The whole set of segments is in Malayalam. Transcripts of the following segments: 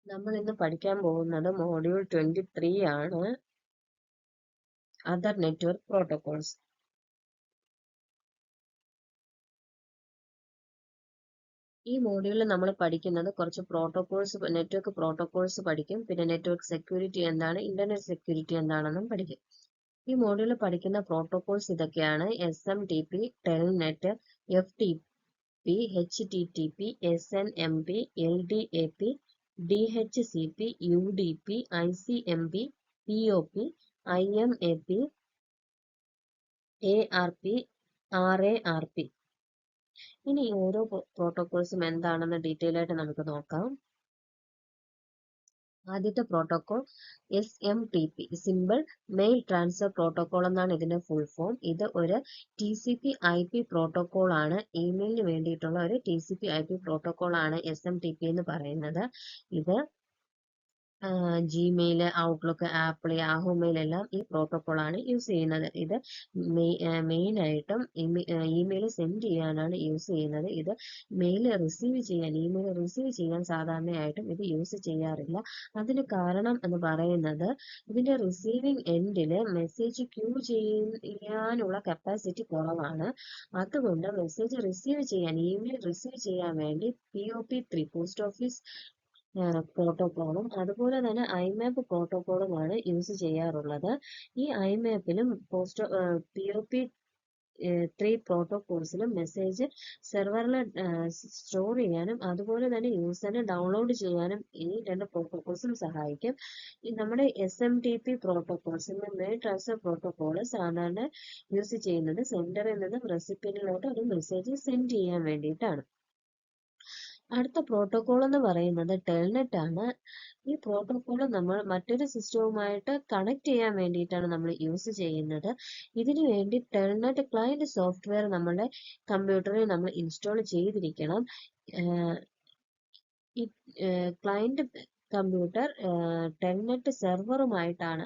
നമ്മൾ ഇന്ന് പഠിക്കാൻ പോകുന്നത് മോഡ്യൂൾ 23 ആണ്, അതർ നെറ്റ്വർക്ക് പ്രോട്ടോകോൾസ്. ഈ മോഡ്യൂളിൽ നമ്മൾ പഠിക്കുന്നത് കുറച്ച് പ്രോട്ടോകോൾസ്, നെറ്റ്വർക്ക് പ്രോട്ടോകോൾസ് പഠിക്കും. പിന്നെ നെറ്റ്വർക്ക് സെക്യൂരിറ്റി എന്താണ്, ഇന്റർനെറ്റ് സെക്യൂരിറ്റി എന്താണെന്നും പഠിക്കും. ഈ മോഡ്യൂളിൽ പഠിക്കുന്ന പ്രോട്ടോകോൾസ് ഇതൊക്കെയാണ്: SMTP, Telnet, FTP, HTTP, SNMP, LDAP, DHCP, UDP, ICMP, POP, IMAP, ARP, RARP. ഇനി ഓരോ പ്രോട്ടോകോൾസും എന്താണെന്ന് ഡീറ്റെയിൽ ആയിട്ട് നമുക്ക് നോക്കാം. ആദ്യത്തെ protocol SMTP, simple mail transfer protocol എന്നാണ് ഇതിന്റെ ഫുൾ ഫോം. ഇത് ഒരു TCP/IP പ്രോട്ടോകോൾ ആണ്. ഇമെയിലിന് വേണ്ടിയിട്ടുള്ള ഒരു TCP/IP പ്രോട്ടോകോൾ ആണ് SMTP എന്ന് പറയുന്നത്. ഇത് Gmail, Outlook, Apple, Yahoo mail എല്ലാം ഈ പ്രോട്ടോകോൾ ആണ് യൂസ് ചെയ്യുന്നത്. ഇത് മെയിൻ ആയിട്ടും ഇമെയിൽ സെൻഡ് ചെയ്യാനാണ് യൂസ് ചെയ്യുന്നത്. ഇത് ഇമെയിൽ റിസീവ് ചെയ്യാൻ സാധാരണയായിട്ടും ഇത് യൂസ് ചെയ്യാറില്ല. അതിന് കാരണം എന്ന് പറയുന്നത് ഇതിന്റെ റിസീവിംഗ് എൻഡില് മെസ്സേജ് ക്യൂ ചെയ്യാനുള്ള കപ്പാസിറ്റി കുറവാണ്. അതുകൊണ്ട് മെസ്സേജ് റിസീവ് ചെയ്യാൻ, ഇമെയിൽ റിസീവ് ചെയ്യാൻ വേണ്ടി POP3 പോസ്റ്റ് ഓഫീസ് പ്രോട്ടോകോളും അതുപോലെ തന്നെ IMAP പ്രോട്ടോകോളുമാണ് യൂസ് ചെയ്യാറുള്ളത്. ഈ IMAPലും POP3 പ്രോട്ടോകോൾസിലും മെസ്സേജ് സെർവറിൽ സ്റ്റോർ ചെയ്യാനും അതുപോലെ തന്നെ യൂസറിന് ഡൗൺലോഡ് ചെയ്യാനും ഈ രണ്ട് പ്രോട്ടോകോൾസും സഹായിക്കും. നമ്മുടെ SMTP protocols, mail transfer protocol സാധാരണ യൂസ് ചെയ്യുന്നത് സെൻഡറിൽ നിന്ന് റെസിപ്പിയന്റിലോട്ട് ഒരു മെസ്സേജ് സെൻഡ് ചെയ്യാൻ വേണ്ടിയിട്ടാണ്. അടുത്ത പ്രോട്ടോകോൾ എന്ന് പറയുന്നത് ടെൽനെറ്റ് ആണ്. ഈ പ്രോട്ടോകോൾ നമ്മൾ മറ്റൊരു സിസ്റ്റവുമായിട്ട് കണക്ട് ചെയ്യാൻ വേണ്ടിയിട്ടാണ് നമ്മൾ യൂസ് ചെയ്യുന്നത്. ഇതിനു വേണ്ടി ടെൽനെറ്റ് ക്ലയന്റ് സോഫ്റ്റ്വെയർ നമ്മുടെ കമ്പ്യൂട്ടറിൽ നമ്മൾ ഇൻസ്റ്റാൾ ചെയ്തിരിക്കണം. ഈ ക്ലയന്റ് കമ്പ്യൂട്ടർ ടെൽനെറ്റ് സെർവറുമായിട്ടാണ്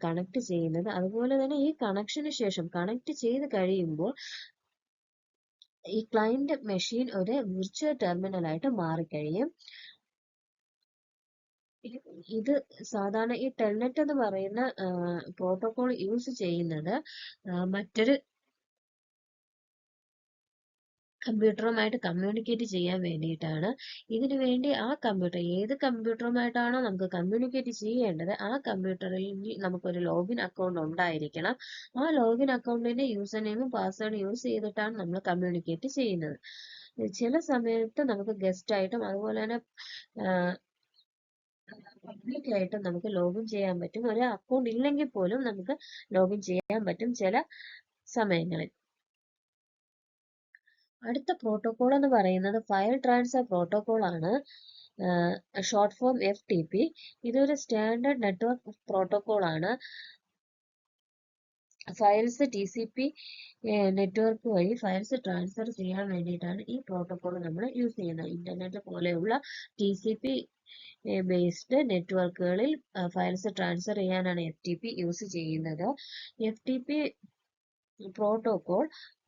കണക്ട് ചെയ്യുന്നത്. അതുപോലെ തന്നെ ഈ കണക്ഷന് ശേഷം കണക്ട് ചെയ്ത് കഴിയുമ്പോൾ ഈ ക്ലയന്റ് മെഷീൻ ഒരു വിർച്വൽ ടെർമിനൽ ആയിട്ട് മാറിക്കഴിയും. ഇത് സാധാരണ ഈ ടെൽനെറ്റ് എന്ന് പറയുന്ന പ്രോട്ടോകോൾ യൂസ് ചെയ്യുന്നത് മറ്റൊരു കമ്പ്യൂട്ടറുമായിട്ട് കമ്മ്യൂണിക്കേറ്റ് ചെയ്യാൻ വേണ്ടിയിട്ടാണ്. ഇതിനു വേണ്ടി ആ കമ്പ്യൂട്ടർ, ഏത് കമ്പ്യൂട്ടറുമായിട്ടാണോ നമുക്ക് കമ്മ്യൂണിക്കേറ്റ് ചെയ്യേണ്ടത്, ആ കമ്പ്യൂട്ടറിൽ നമുക്കൊരു ലോഗിൻ അക്കൗണ്ട് ഉണ്ടായിരിക്കണം. ആ ലോഗിൻ അക്കൗണ്ടിന്റെ യൂസർ നെയിമും പാസ്വേഡും യൂസ് ചെയ്തിട്ടാണ് നമ്മൾ കമ്മ്യൂണിക്കേറ്റ് ചെയ്യുന്നത്. ചില സമയത്ത് നമുക്ക് ഗസ്റ്റ് ആയിട്ടും അതുപോലെ തന്നെ പബ്ലിക് ആയിട്ടും നമുക്ക് ലോഗിൻ ചെയ്യാൻ പറ്റും. ഒരു അക്കൗണ്ട് ഇല്ലെങ്കിൽ പോലും നമുക്ക് ലോഗിൻ ചെയ്യാൻ പറ്റും ചില സമയങ്ങളിൽ. അടുത്ത പ്രോട്ടോകോൾ എന്ന് പറയുന്നത് ഫയൽ ട്രാൻസ്ഫർ പ്രോട്ടോകോൾ ആണ്. Short form FTP. ഇതൊരു സ്റ്റാൻഡേർഡ് നെറ്റ്വർക്ക് പ്രോട്ടോകോൾ ആണ്. ഫയൽസ് TCP നെറ്റ്വർക്ക് വഴി ഫയൽസ് ട്രാൻസ്ഫർ ചെയ്യാൻ വേണ്ടിയിട്ടാണ് ഈ പ്രോട്ടോകോൾ നമ്മൾ യൂസ് ചെയ്യുന്നത്. ഇന്റർനെറ്റ് പോലെയുള്ള TCP ബേസ്ഡ് നെറ്റ്വർക്കുകളിൽ ഫയൽസ് ട്രാൻസ്ഫർ ചെയ്യാനാണ് FTP യൂസ് ചെയ്യുന്നത്. FTP പ്രോട്ടോകോൾ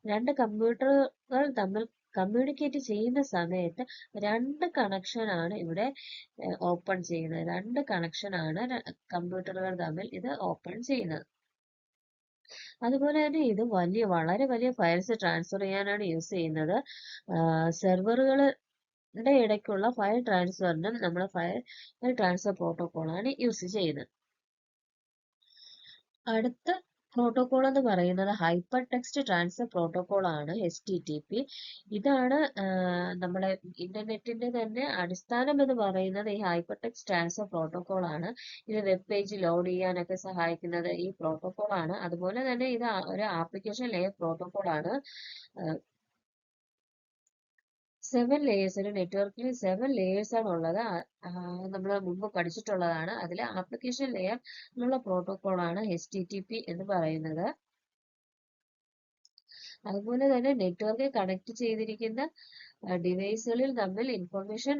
രണ്ട് കമ്പ്യൂട്ടറുകൾ തമ്മിൽ കമ്മ്യൂണിക്കേറ്റ് ചെയ്യുന്ന സമയത്ത് രണ്ട് കണക്ഷൻ ആണ് ഇവിടെ ഓപ്പൺ ചെയ്യുന്നത്. രണ്ട് കണക്ഷൻ ആണ് കമ്പ്യൂട്ടറുകൾ തമ്മിൽ ഇത് ഓപ്പൺ ചെയ്യുന്നത്. അതുപോലെ തന്നെ ഇത് വളരെ വലിയ ഫയൽസ് ട്രാൻസ്ഫർ ചെയ്യാനാണ് യൂസ് ചെയ്യുന്നത്. സെർവറുകളുടെ ഇടയ്ക്കുള്ള ഫയൽ ട്രാൻസ്ഫറിനും നമ്മൾ ഫയൽ ട്രാൻസ്ഫർ പ്രോട്ടോകോൾ ആണ് യൂസ് ചെയ്യുന്നത്. അടുത്ത പ്രോട്ടോകോൾ എന്ന് പറയുന്നത് ഹൈപ്പർ ടെക്സ്റ്റ് ട്രാൻസ്ഫർ പ്രോട്ടോകോൾ ആണ്, HTTP. ഇതാണ് നമ്മുടെ ഇന്റർനെറ്റിന്റെ തന്നെ അടിസ്ഥാനം എന്ന് പറയുന്നത് ഈ ഹൈപ്പർ ടെക്സ്റ്റ് ട്രാൻസ്ഫർ പ്രോട്ടോകോൾ ആണ്. ഇത് വെബ് പേജ് ലോഡ് ചെയ്യാനൊക്കെ സഹായിക്കുന്നത് ഈ പ്രോട്ടോകോൾ ആണ്. അതുപോലെ തന്നെ ഇത് ഒരു ആപ്ലിക്കേഷൻ ലെയർ പ്രോട്ടോകോൾ ആണ്. 7 ലേയേഴ്സ്, ഒരു നെറ്റ്വർക്കിൽ 7 ലേയേഴ്സ് ആണ് ഉള്ളത്. നമ്മൾ മുമ്പ് പഠിച്ചിട്ടുള്ളതാണ്. അതിൽ ആപ്ലിക്കേഷൻ ലെയർ എന്നുള്ള പ്രോട്ടോകോൾ ആണ് HTTP എന്ന് പറയുന്നത്. അതുപോലെ തന്നെ നെറ്റ്വർക്കിൽ കണക്ട് ചെയ്തിരിക്കുന്ന ഡിവൈസുകളിൽ തമ്മിൽ ഇൻഫർമേഷൻ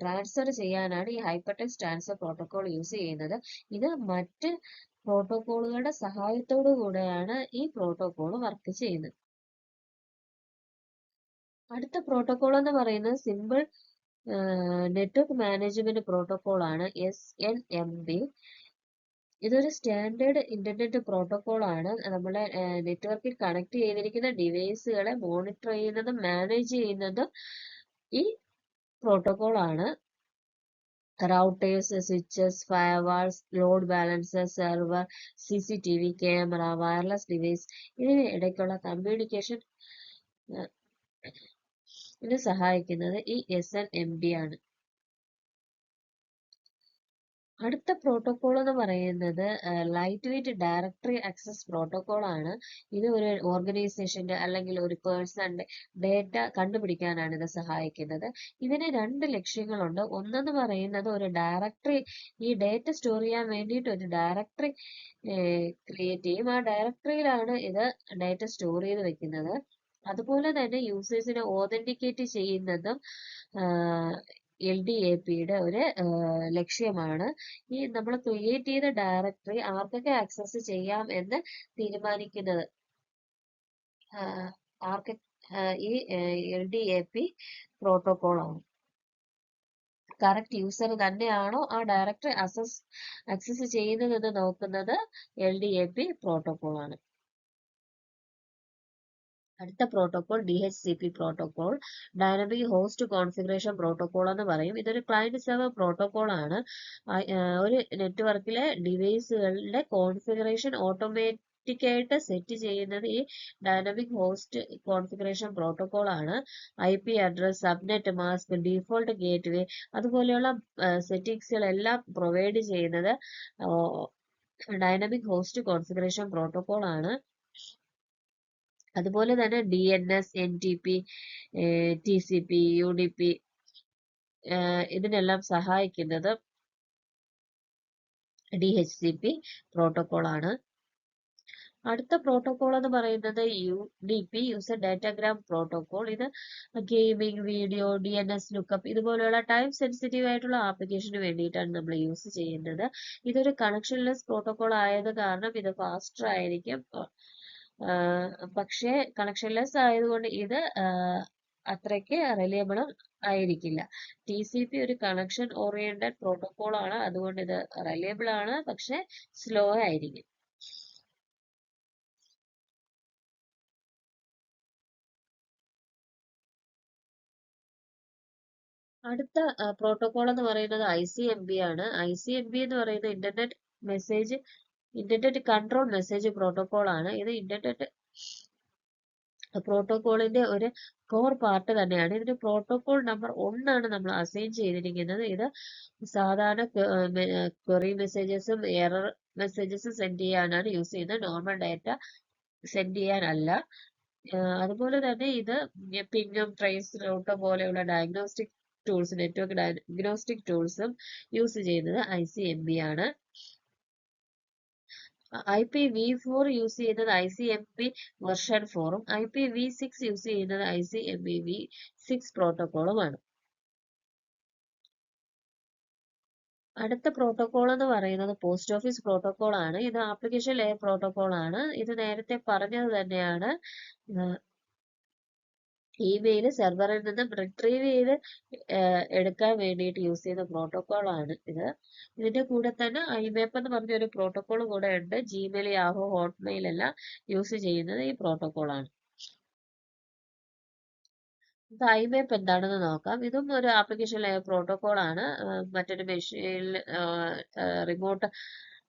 ട്രാൻസ്ഫർ ചെയ്യാനാണ് ഈ hyper text transfer protocol use ചെയ്യുന്നത്. ഇത് മറ്റ് പ്രോട്ടോകോളുകളുടെ സഹായത്തോടു കൂടെയാണ് ഈ പ്രോട്ടോകോൾ വർക്ക് ചെയ്യുന്നത്. അടുത്ത പ്രോട്ടോകോൾ എന്ന് പറയുന്നത് സിമ്പിൾ നെറ്റ്വർക്ക് മാനേജ്മെന്റ് പ്രോട്ടോകോൾ ആണ് SNMP. ഇതൊരു സ്റ്റാൻഡേർഡ് ഇന്റർനെറ്റ് പ്രോട്ടോകോൾ ആണ്. നമ്മുടെ നെറ്റ്വർക്കിൽ കണക്ട് ചെയ്തിരിക്കുന്ന ഡിവൈസുകളെ മോണിറ്റർ ചെയ്യുന്നതും മാനേജ് ചെയ്യുന്നതും ഈ പ്രോട്ടോകോൾ ആണ്. Routers, switches, firewalls, load balancer, server, CCTV, camera, wireless device ഇതിന് ഇടയ്ക്കുള്ള കമ്മ്യൂണിക്കേഷൻ ഇതിന് സഹായിക്കുന്നത് ഈ SNMP ആണ്. അടുത്ത പ്രോട്ടോകോൾ എന്ന് പറയുന്നത് light weight directory access protocol ആണ്. ഇത് ഒരു ഓർഗനൈസേഷന്റെ അല്ലെങ്കിൽ ഒരു പേഴ്സന്റെ ഡേറ്റ കണ്ടുപിടിക്കാനാണ് ഇത് സഹായിക്കുന്നത്. ഇതിന് 2 ലക്ഷ്യങ്ങളുണ്ട്. ഒന്നെന്ന് പറയുന്നത് ഒരു ഡയറക്ടറി, ഈ ഡേറ്റ സ്റ്റോർ ചെയ്യാൻ വേണ്ടിയിട്ട് ഒരു ഡയറക്ടറി ക്രിയേറ്റ് ചെയ്യും. ആ ഡയറക്ടറിയിലാണ് ഇത് ഡേറ്റ സ്റ്റോർ ചെയ്ത് വെക്കുന്നത്. അതുപോലെ തന്നെ യൂസേഴ്സിനെ ഓതന്റിക്കേറ്റ് ചെയ്യുന്നതും LDAPയുടെ ഒരു ലക്ഷ്യമാണ്. ഈ നമ്മൾ ക്രിയേറ്റ് ചെയ്ത ഡയറക്ടറി ആർക്കൊക്കെ ആക്സസ് ചെയ്യാം എന്ന് തീരുമാനിക്കുന്നത് ഈ LDAP പ്രോട്ടോകോൾ ആണ്. കറക്റ്റ് യൂസർ തന്നെയാണോ ആ ഡയറക്ടറി ആക്സസ് ചെയ്യുന്നതെന്ന് നോക്കുന്നത് LDAP പ്രോട്ടോകോൾ ആണ്. അടുത്ത protocol DHCP protocol, dynamic host configuration protocol എന്ന് പറയും. ഇതൊരു ക്ലയന്റ് സെർവർ പ്രോട്ടോകോൾ ആണ്. ഒരു നെറ്റ്വർക്കിലെ ഡിവൈസുകളുടെ കോൺഫിഗറേഷൻ ഓട്ടോമാറ്റിക്കായിട്ട് സെറ്റ് ചെയ്യുന്നത് ഈ ഡൈനാമിക് ഹോസ്റ്റ് കോൺഫിഗറേഷൻ പ്രോട്ടോകോൾ ആണ്. IP address, subnet mask, default gateway അതുപോലെയുള്ള സെറ്റിംഗ്സുകളെല്ലാം പ്രൊവൈഡ് ചെയ്യുന്നത് ഡൈനാമിക് ഹോസ്റ്റ് കോൺഫിഗറേഷൻ പ്രോട്ടോകോൾ ആണ്. അതുപോലെ തന്നെ DNS, NTP, TCP, UDP ഇതിനെല്ലാം സഹായിക്കുന്നത് DHCP പ്രോട്ടോകോൾ ആണ്. അടുത്ത പ്രോട്ടോകോൾ എന്ന് പറയുന്നത് UDP, യൂസർ ഡാറ്റാഗ്രാം പ്രോട്ടോകോൾ. ഇത് ഗെയിമിംഗ്, വീഡിയോ, DNS ലുക്കപ്പ് ഇതുപോലെയുള്ള ടൈം സെൻസിറ്റീവ് ആയിട്ടുള്ള ആപ്ലിക്കേഷന് വേണ്ടിയിട്ടാണ് നമ്മൾ യൂസ് ചെയ്യുന്നത്. ഇതൊരു കണക്ഷൻലെസ് പ്രോട്ടോകോൾ ആയത് കാരണം ഇത് ഫാസ്റ്റർ ആയിരിക്കും. പക്ഷേ കണക്ഷൻലെസ് ആയതുകൊണ്ട് ഇത് അത്രയ്ക്ക് റിലയബിൾ ആയിരിക്കില്ല. TCP ഒരു കണക്ഷൻ ഓറിയന്റഡ് പ്രോട്ടോകോൾ ആണ്. അതുകൊണ്ട് ഇത് റിലയബിൾ ആണ്, പക്ഷെ സ്ലോ ആയിരിക്കും. അടുത്ത പ്രോട്ടോകോൾ എന്ന് പറയുന്നത് ICMP ആണ്. ICMP എന്ന് പറയുന്നത് ഇന്റർനെറ്റ് കൺട്രോൾ മെസ്സേജ് പ്രോട്ടോകോൾ ആണ്. ഇത് ഇന്റർനെറ്റ് പ്രോട്ടോകോളിന്റെ ഒരു കോർ പാർട്ട് തന്നെയാണ്. ഇതിന് പ്രോട്ടോകോൾ നമ്പർ 1 ആണ് നമ്മൾ അസൈൻ ചെയ്തിരിക്കുന്നത്. ഇത് സാധാരണ ക്വറി മെസ്സേജസും എറർ മെസ്സേജസും സെൻഡ് ചെയ്യാനാണ് യൂസ് ചെയ്യുന്നത്, നോർമൽ ഡാറ്റ സെൻഡ് ചെയ്യാനല്ല. അതുപോലെ തന്നെ ഇത് പിങ്ങും ട്രേസ് റൂട്ടും പോലെയുള്ള ഡയഗ്നോസ്റ്റിക് ടൂൾസ്, നെറ്റ്വർക്ക് ഡയഗ്നോസ്റ്റിക് ടൂൾസും യൂസ് ചെയ്യുന്നത് ICMP ആണ്. IPv4 യൂസ് ചെയ്യുന്നത് ICMP വെർഷൻ 4ഉം IPv6 യൂസ് ചെയ്യുന്നത് ICMP v6 പ്രോട്ടോകോളുമാണ്. അടുത്ത പ്രോട്ടോകോൾ എന്ന് പറയുന്നത് പോസ്റ്റ് ഓഫീസ് പ്രോട്ടോകോൾ ആണ്. ഇത് ആപ്ലിക്കേഷൻ ലെയർ പ്രോട്ടോകോൾ ആണ്. ഇത് നേരത്തെ പറഞ്ഞത് തന്നെയാണ്. ഇമെയിൽ സെർവറിൽ നിന്നും റിട്രീവ് ചെയ്ത് എടുക്കാൻ വേണ്ടിയിട്ട് യൂസ് ചെയ്യുന്ന പ്രോട്ടോകോൾ ആണ് ഇത്. ഇതിന്റെ കൂടെ തന്നെ IMAP എന്ന് പറഞ്ഞ ഒരു പ്രോട്ടോകോൾ കൂടെ ഉണ്ട്. Gmail, Yahoo, Hotmail എല്ലാം യൂസ് ചെയ്യുന്നത് ഈ പ്രോട്ടോകോൾ ആണ്. ഇത് IMAP എന്താണെന്ന് നോക്കാം. ഇതും ഒരു ആപ്ലിക്കേഷൻ ലെയർ പ്രോട്ടോകോൾ ആണ്. മറ്റൊരു മെഷീനിൽ റിമോട്ട്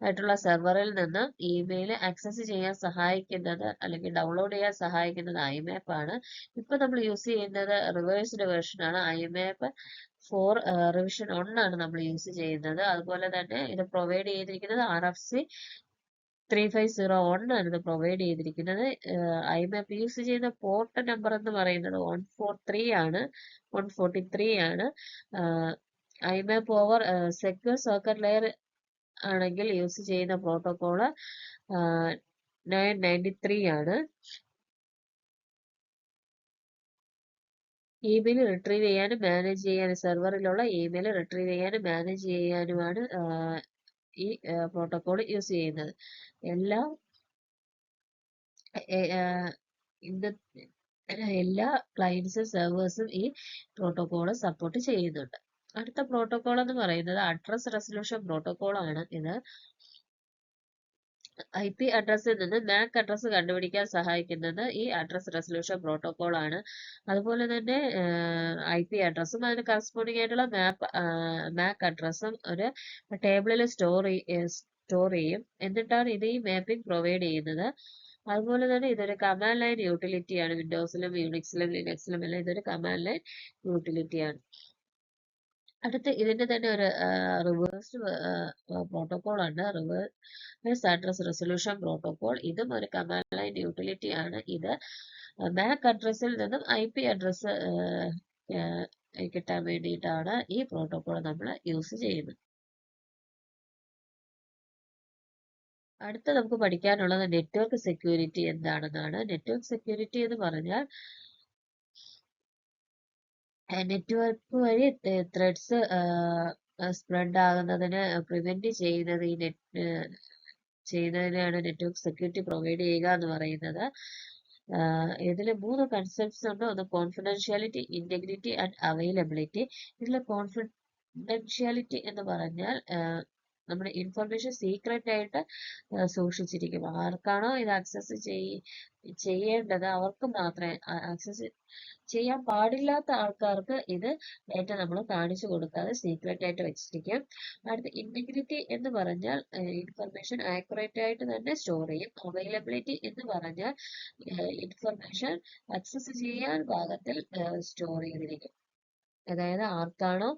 ആയിട്ടുള്ള സെർവറിൽ നിന്ന് ഇമെയിൽ ആക്സസ് ചെയ്യാൻ സഹായിക്കുന്നത് അല്ലെങ്കിൽ ഡൗൺലോഡ് ചെയ്യാൻ സഹായിക്കുന്നത് IMAP ആണ്. ഇപ്പൊ നമ്മൾ യൂസ് ചെയ്യുന്നത് റിവേഴ്സ്ഡ് വെർഷൻ ആണ്. IMAP 4 റിവിഷൻ 1 ആണ് നമ്മൾ യൂസ് ചെയ്യുന്നത്. അതുപോലെ തന്നെ ഇത് പ്രൊവൈഡ് ചെയ്തിരിക്കുന്നത് RFC 3501 ആണ് ഇത് പ്രൊവൈഡ് ചെയ്തിരിക്കുന്നത്. IMAP യൂസ് ചെയ്യുന്ന പോർട്ട് നമ്പർ എന്ന് പറയുന്നത് 143 ആണ്. IMAP over secure circuit layer ആണെങ്കിൽ യൂസ് ചെയ്യുന്ന പ്രോട്ടോകോള് 993 ആണ്. ഇമെയിൽ റിട്രീവ് ചെയ്യാനും മാനേജ് ചെയ്യാനും സെർവറിലുള്ള ഇമെയിൽ റിട്രീവ് ചെയ്യാനും മാനേജ് ചെയ്യാനുമാണ് ഈ പ്രോട്ടോകോൾ യൂസ് ചെയ്യുന്നത്. എല്ലാം എല്ലാ ക്ലയൻസും സെർവേഴ്സും ഈ പ്രോട്ടോകോൾ സപ്പോർട്ട് ചെയ്യുന്നുണ്ട്. അടുത്ത പ്രോട്ടോകോൾ എന്ന് പറയുന്നത് അഡ്രസ് റെസൊല്യൂഷൻ പ്രോട്ടോകോൾ ആണ്. ഇത് IP അഡ്രസ്സിൽ നിന്ന് MAC അഡ്രസ്സ് കണ്ടുപിടിക്കാൻ സഹായിക്കുന്നത് ഈ അഡ്രസ് റെസൊല്യൂഷൻ പ്രോട്ടോകോൾ ആണ്. അതുപോലെ തന്നെ IP അഡ്രസ്സും അതിന് കറസ്പോണ്ടിങ് ആയിട്ടുള്ള MAC അഡ്രസ്സും ഒരു ടേബിളിൽ സ്റ്റോർ ചെയ്യും. എന്നിട്ടാണ് ഇത് ഈ മാപ്പിംഗ് പ്രൊവൈഡ് ചെയ്യുന്നത്. അതുപോലെ തന്നെ ഇതൊരു കമാൻഡ് ലൈൻ യൂട്ടിലിറ്റിയാണ്. വിൻഡോസിലും യൂണിക്സിലും ലിനക്സിലും എല്ലാം ഇതൊരു കമാൻഡ് ലൈൻ യൂട്ടിലിറ്റിയാണ്. അടുത്ത് ഇതിന്റെ തന്നെ ഒരു റിവേഴ്സ്ഡ് പ്രോട്ടോകോൾ ആണ്, റിവേഴ്സ് അഡ്രസ് റെസൊല്യൂഷൻ പ്രോട്ടോകോൾ. ഇതും ഒരു കമാൻഡ് ലൈൻ യൂട്ടിലിറ്റി ആണ്. ഇത് MAC അഡ്രസ്സിൽ നിന്നും IP അഡ്രസ്സ് കിട്ടാൻ വേണ്ടിയിട്ടാണ് ഈ പ്രോട്ടോകോൾ നമ്മൾ യൂസ് ചെയ്യുന്നത്. അടുത്ത നമുക്ക് പഠിക്കാനുള്ളത് നെറ്റ്വർക്ക് സെക്യൂരിറ്റി എന്താണെന്നാണ്. നെറ്റ്വർക്ക് സെക്യൂരിറ്റി എന്ന് പറഞ്ഞാൽ നെറ്റ്വർക്ക് വഴി ത്രെഡ്സ് സ്പ്രെഡ് ആകുന്നതിന് പ്രിവെന്റ് ചെയ്യുന്നത് ചെയ്യുന്നതിനാണ് നെറ്റ്വർക്ക് സെക്യൂരിറ്റി പ്രൊവൈഡ് ചെയ്യുക എന്ന് പറയുന്നത്. ഇതിൽ 3 കൺസെപ്റ്റ്സ് ഉണ്ട്. ഒന്ന് കോൺഫിഡൻഷ്യാലിറ്റി, ഇന്റഗ്രിറ്റി ആൻഡ് അവൈലബിലിറ്റി. ഇതിൽ കോൺഫിഡൻഷ്യാലിറ്റി എന്ന് പറഞ്ഞാൽ നമ്മുടെ ഇൻഫർമേഷൻ സീക്രട്ട് ആയിട്ട് സൂക്ഷിച്ചിരിക്കും. ആർക്കാണോ ഇത് ആക്സസ് ചെയ്യേണ്ടത് അവർക്ക് മാത്രമേ ആക്സസ് ചെയ്യാൻ പാടില്ലാത്ത ആൾക്കാർക്ക് ഇത് ഡേറ്റ നമ്മൾ കാണിച്ചു കൊടുക്കാതെ സീക്രട്ട് ആയിട്ട് വെച്ചിരിക്കും. അടുത്ത ഇന്റഗ്രിറ്റി എന്ന് പറഞ്ഞാൽ ഇൻഫർമേഷൻ ആക്യുറേറ്റ് ആയിട്ട് തന്നെ സ്റ്റോർ ചെയ്യും. അവൈലബിലിറ്റി എന്ന് പറഞ്ഞാൽ ഇൻഫർമേഷൻ ആക്സസ് ചെയ്യാൻ പാകത്തിൽ സ്റ്റോർ ചെയ്തിരിക്കും. അതായത് ആർക്കാണോ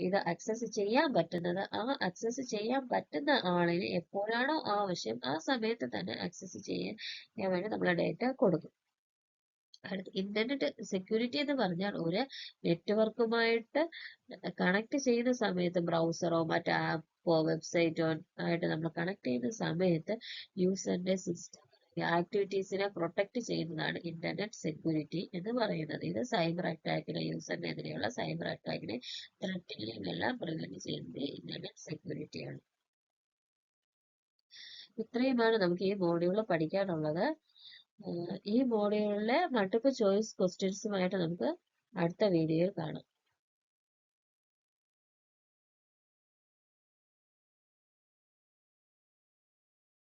ഇത് ആക്സസ് ചെയ്യാൻ പറ്റുന്നത് ആ ആക്സസ് ചെയ്യാൻ പറ്റുന്ന ആളിന് എപ്പോഴാണോ ആവശ്യം ആ സമയത്ത് തന്നെ ആക്സസ് ചെയ്യാൻ വേണ്ടി നമ്മൾ ഡേറ്റ കൊടുക്കും. അടുത്ത് ഇന്റർനെറ്റ് സെക്യൂരിറ്റി എന്ന് പറഞ്ഞാൽ ഒരു നെറ്റ്വർക്കുമായിട്ട് കണക്ട് ചെയ്യുന്ന സമയത്ത് ബ്രൗസറോ മറ്റ് ആപ്പോ വെബ്സൈറ്റോ ആയിട്ട് നമ്മൾ കണക്ട് ചെയ്യുന്ന സമയത്ത് യൂസറിന്റെ സിസ്റ്റം ആക്ടിവിറ്റീസിനെ പ്രൊട്ടക്ട് ചെയ്യുന്നതാണ് ഇന്റർനെറ്റ് സെക്യൂരിറ്റി എന്ന് പറയുന്നത്. ഇത് സൈബർ അറ്റാക്കിനെ, യൂസറിനെതിരെയുള്ള സൈബർ അറ്റാക്കിനെ, ത്രെറ്റിനെയും എല്ലാം പ്രിവെന്റ് ചെയ്യുന്നത് ഇന്റർനെറ്റ് സെക്യൂരിറ്റിയാണ്. ഇത്രയുമാണ് നമുക്ക് ഈ മോഡ്യൂൾ പഠിക്കാനുള്ളത്. ഈ മോഡ്യൂളിലെ മൾട്ടിപ്പിൾ ചോയ്സ് ക്വസ്റ്റ്യൻസുമായിട്ട് നമുക്ക് അടുത്ത വീഡിയോയിൽ കാണാം.